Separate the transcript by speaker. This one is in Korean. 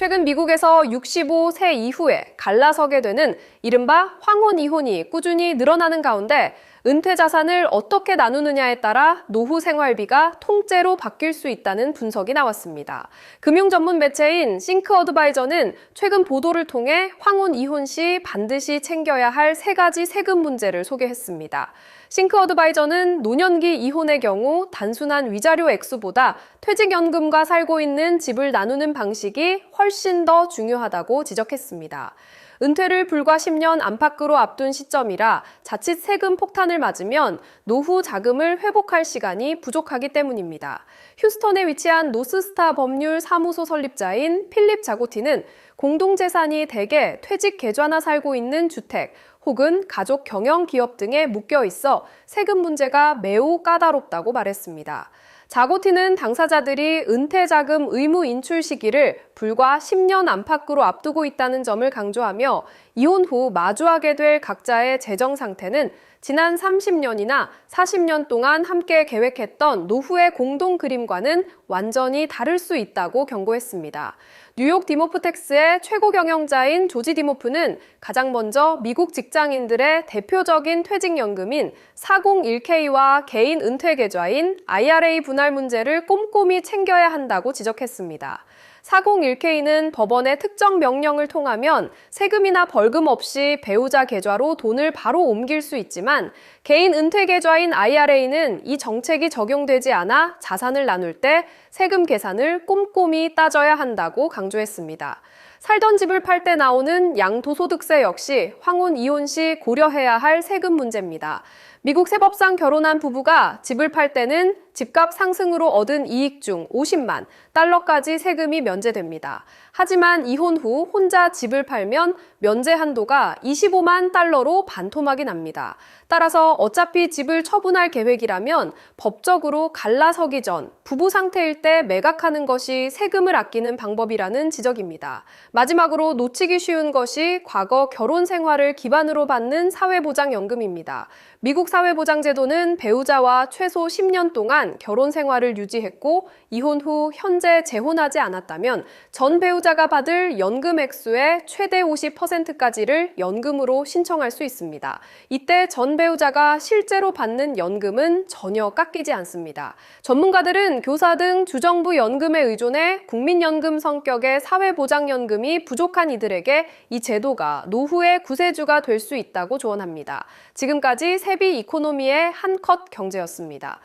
Speaker 1: 최근 미국에서 65세 이후에 갈라서게 되는 이른바 황혼 이혼이 꾸준히 늘어나는 가운데 은퇴 자산을 어떻게 나누느냐에 따라 노후 생활비가 통째로 바뀔 수 있다는 분석이 나왔습니다. 금융 전문 매체인 싱크 어드바이저는 최근 보도를 통해 황혼 이혼 시 반드시 챙겨야 할 3가지 세금 문제를 소개했습니다. 싱크 어드바이저는 노년기 이혼의 경우 단순한 위자료 액수보다 퇴직연금과 살고 있는 집을 나누는 방식이 훨씬 더 중요하다고 지적했습니다. 은퇴를 불과 10년 안팎으로 앞둔 시점이라 자칫 세금 폭탄을 맞으면 노후 자금을 회복할 시간이 부족하기 때문입니다. 휴스턴에 위치한 노스스타 법률 사무소 설립자인 필립 자고티는 공동재산이 대개 퇴직 계좌나 살고 있는 주택 혹은 가족 경영 기업 등에 묶여 있어 세금 문제가 매우 까다롭다고 말했습니다. 자고티는 당사자들이 은퇴자금 의무 인출 시기를 불과 10년 안팎으로 앞두고 있다는 점을 강조하며 이혼 후 마주하게 될 각자의 재정 상태는 지난 30년이나 40년 동안 함께 계획했던 노후의 공동 그림과는 완전히 다를 수 있다고 경고했습니다. 뉴욕 디모프텍스의 최고 경영자인 조지 디모프는 가장 먼저 미국 직장인들의 대표적인 퇴직연금인 401k와 개인 은퇴 계좌인 IRA 분할 문제를 꼼꼼히 챙겨야 한다고 지적했습니다. 401k는 법원의 특정 명령을 통하면 세금이나 벌금 없이 배우자 계좌로 돈을 바로 옮길 수 있지만 개인 은퇴 계좌인 IRA는 이 정책이 적용되지 않아 자산을 나눌 때 세금 계산을 꼼꼼히 따져야 한다고 강조했습니다. 살던 집을 팔 때 나오는 양도소득세 역시 황혼 이혼 시 고려해야 할 세금 문제입니다. 미국 세법상 결혼한 부부가 집을 팔 때는 집값 상승으로 얻은 이익 중 50만 달러까지 세금이 면제됩니다. 하지만 이혼 후 혼자 집을 팔면 면제 한도가 25만 달러로 반토막이 납니다. 따라서 어차피 집을 처분할 계획이라면 법적으로 갈라서기 전 부부 상태일 때 매각하는 것이 세금을 아끼는 방법이라는 지적입니다. 마지막으로 놓치기 쉬운 것이 과거 결혼 생활을 기반으로 받는 사회보장연금입니다. 미국 사회보장제도는 배우자와 최소 10년 동안 결혼 생활을 유지했고 이혼 후 현재 재혼하지 않았다면 전 배우자가 받을 연금 액수의 최대 50%까지를 연금으로 신청할 수 있습니다. 이때 전 배우자가 실제로 받는 연금은 전혀 깎이지 않습니다. 전문가들은 교사 등 주정부 연금에 의존해 국민연금 성격의 사회보장연금이 부족한 이들에게 이 제도가 노후의 구세주가 될 수 있다고 조언합니다. 지금까지 세비 이코노미의 한컷 경제였습니다.